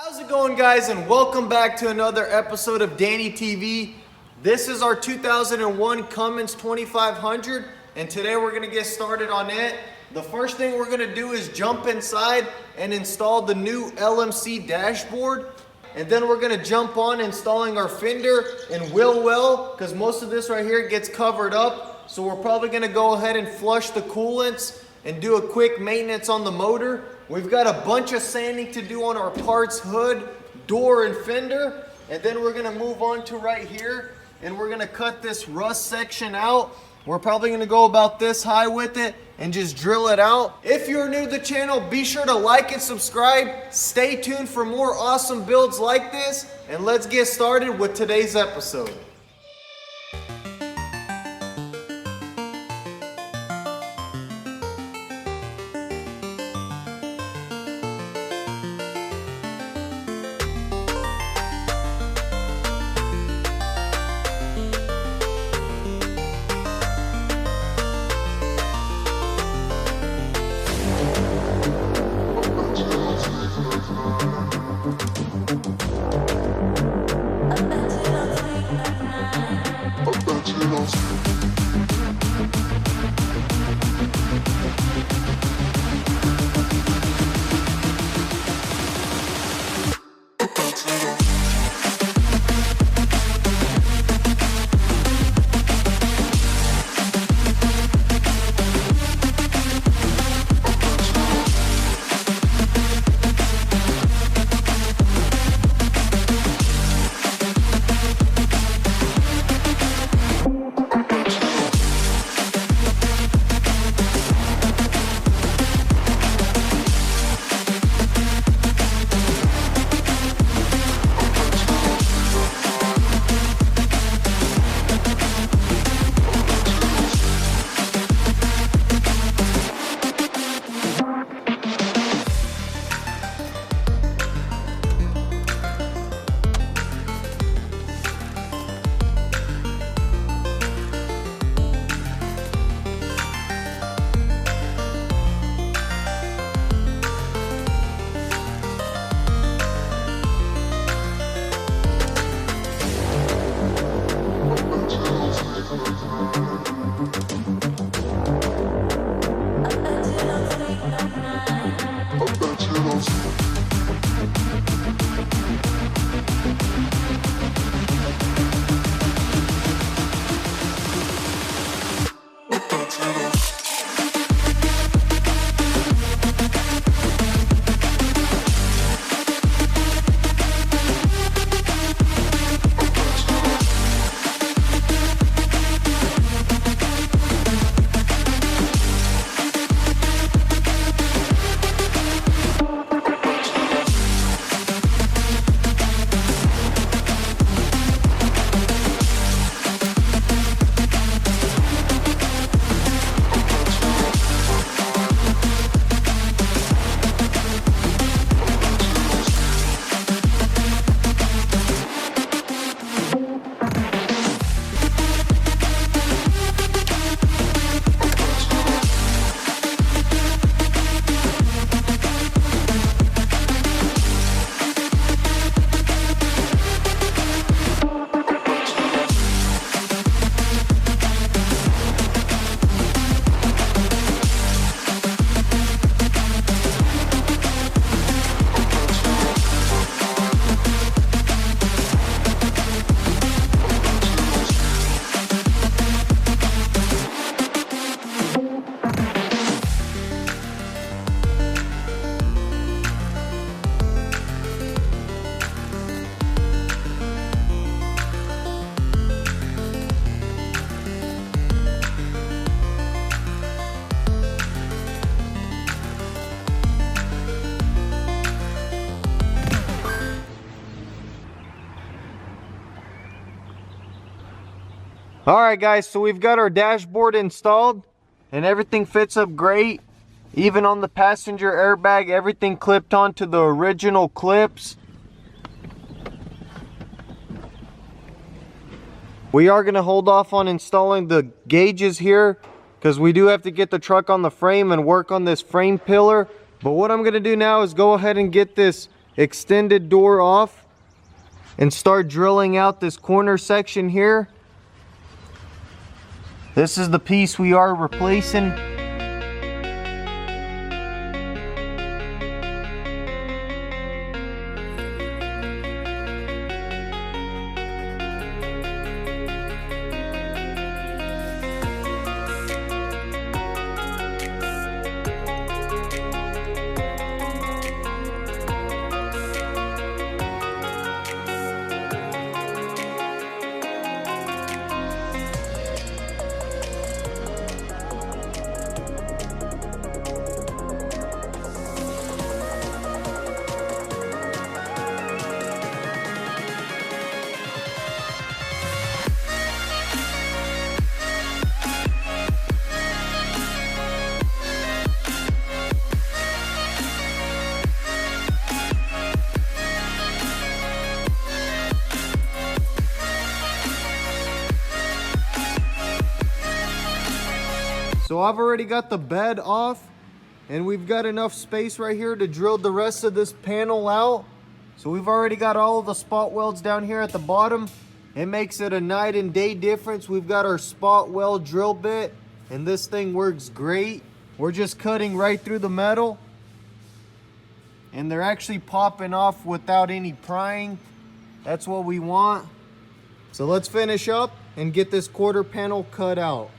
How's it going, guys, and welcome back to another episode of DannyTV. This is our 2001 Cummins 2500, and today we're going to get started on it. The first thing we're going to do is jump inside and install the new LMC dashboard, and then we're going to jump on installing our fender and wheel well, because most of this right here gets covered up. So we're probably going to go ahead and flush the coolants and do a quick maintenance on the motor. We've got a bunch of sanding to do on our parts, hood, door, and fender. And then we're gonna move on to right here, and we're gonna cut this rust section out. We're probably gonna go about this high with it and just drill it out. If you're new to the channel, be sure to like and subscribe. Stay tuned for more awesome builds like this, and let's get started with today's episode. Alright guys, so we've got our dashboard installed and everything fits up great. Even on the passenger airbag, everything clipped onto the original clips. We are going to hold off on installing the gauges here because we do have to get the truck on the frame and work on this frame pillar. But what I'm going to do now is go ahead and get this extended door off and start drilling out this corner section here. This is the piece we are replacing. So I've already got the bed off, and we've got enough space right here to drill the rest of this panel out. So we've already got all of the spot welds down here at the bottom. It makes it a night and day difference. We've got our spot weld drill bit, and this thing works great. We're just cutting right through the metal, and they're actually popping off without any prying. That's what we want. So let's finish up and get this quarter panel cut out.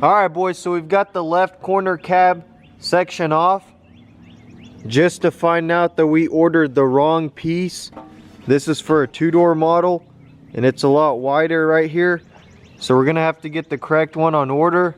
All right, boys, so we've got the left corner cab section off. Just to find out that we ordered the wrong piece. This is for a 2-door model, and it's a lot wider right here. So we're gonna have to get the correct one on order.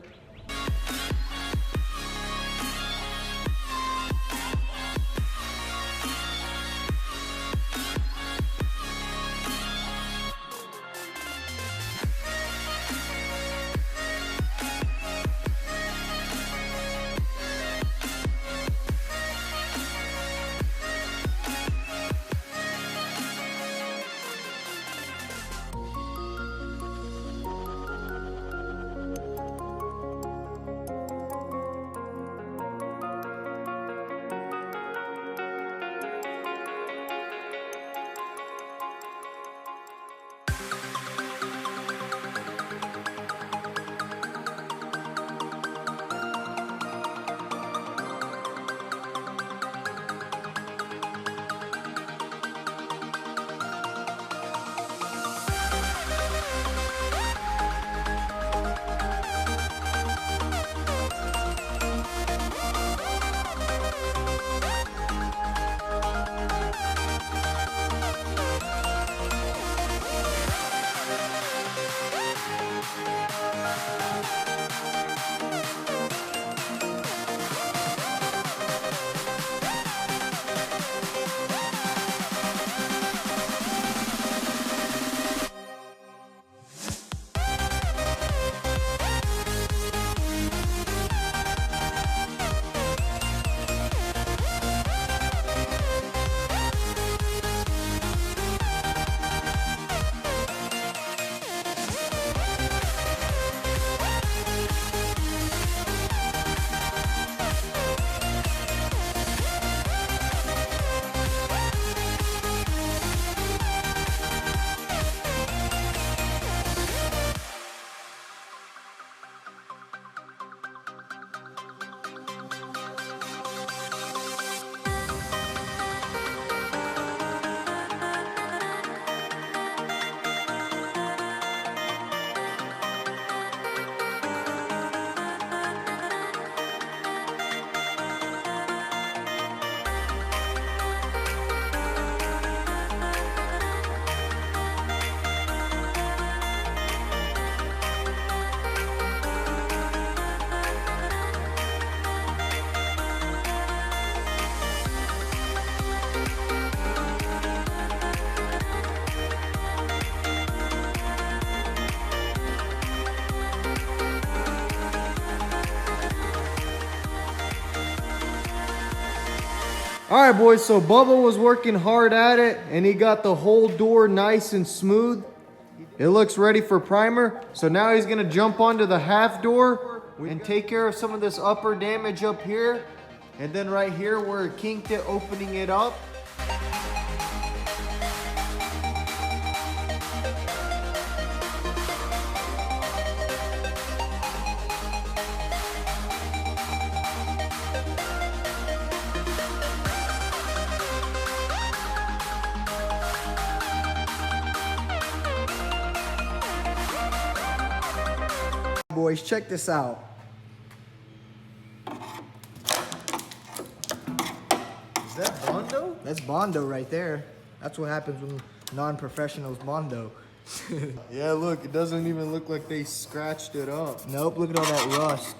All right, boys, so Bubba was working hard at it, and he got the whole door nice and smooth. It looks ready for primer. So now he's gonna jump onto the half door and take care of some of this upper damage up here. And then right here where it kinked it, opening it up. Boys, check this out. Is that Bondo? That's Bondo right there. That's what happens when non-professionals Bondo. Yeah, look, it doesn't even look like they scratched it up. Nope, look at all that rust.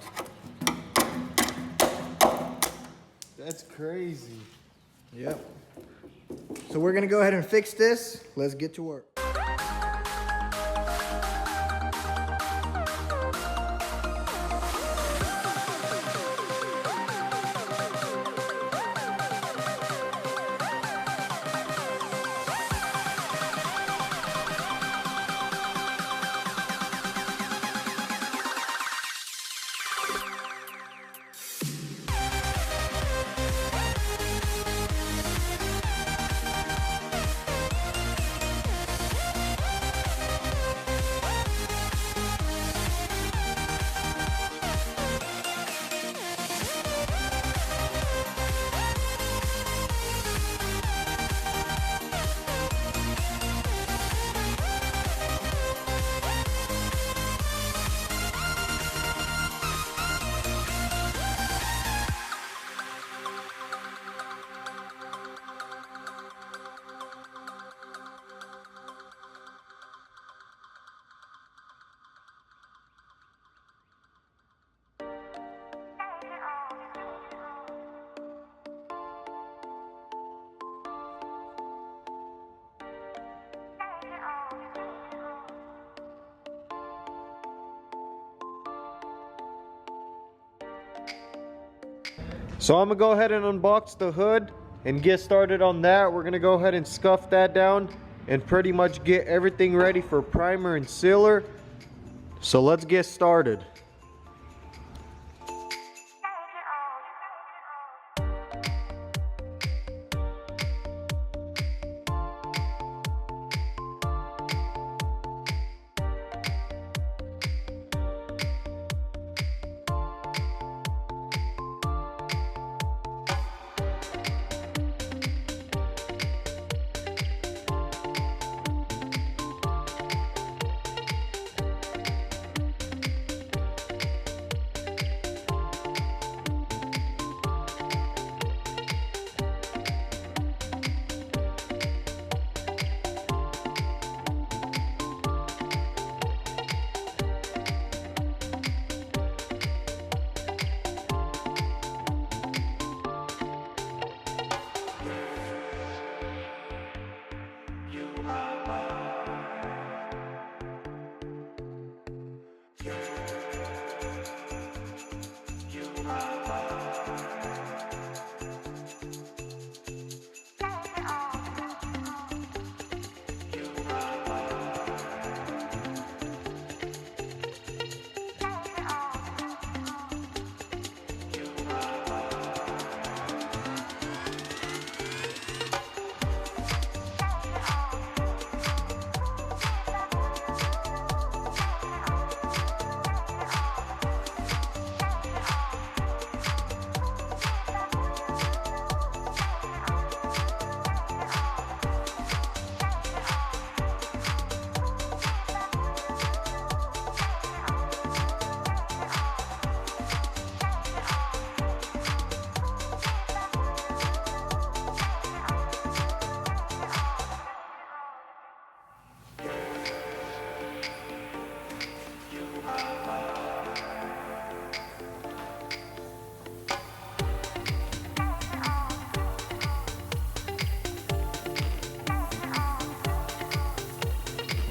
That's crazy. Yep. So we're gonna go ahead and fix this. Let's get to work. So I'm gonna go ahead and unbox the hood and get started on that. We're gonna go ahead and scuff that down and pretty much get everything ready for primer and sealer. So let's get started.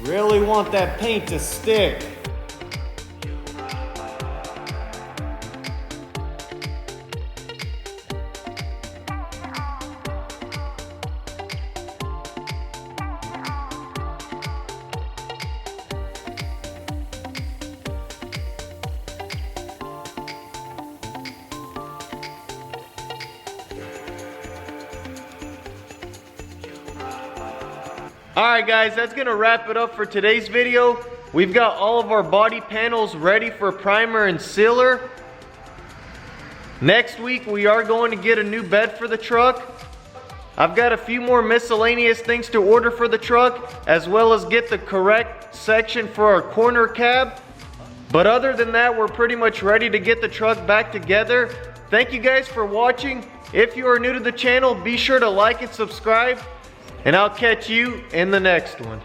Really want that paint to stick. Alright guys, that's gonna wrap it up for today's video. We've got all of our body panels ready for primer and sealer. Next week we are going to get a new bed for the truck. I've got a few more miscellaneous things to order for the truck, as well as get the correct section for our corner cab. But other than that, we're pretty much ready to get the truck back together. Thank you guys for watching. If you are new to the channel, be sure to like and subscribe, and I'll catch you in the next one.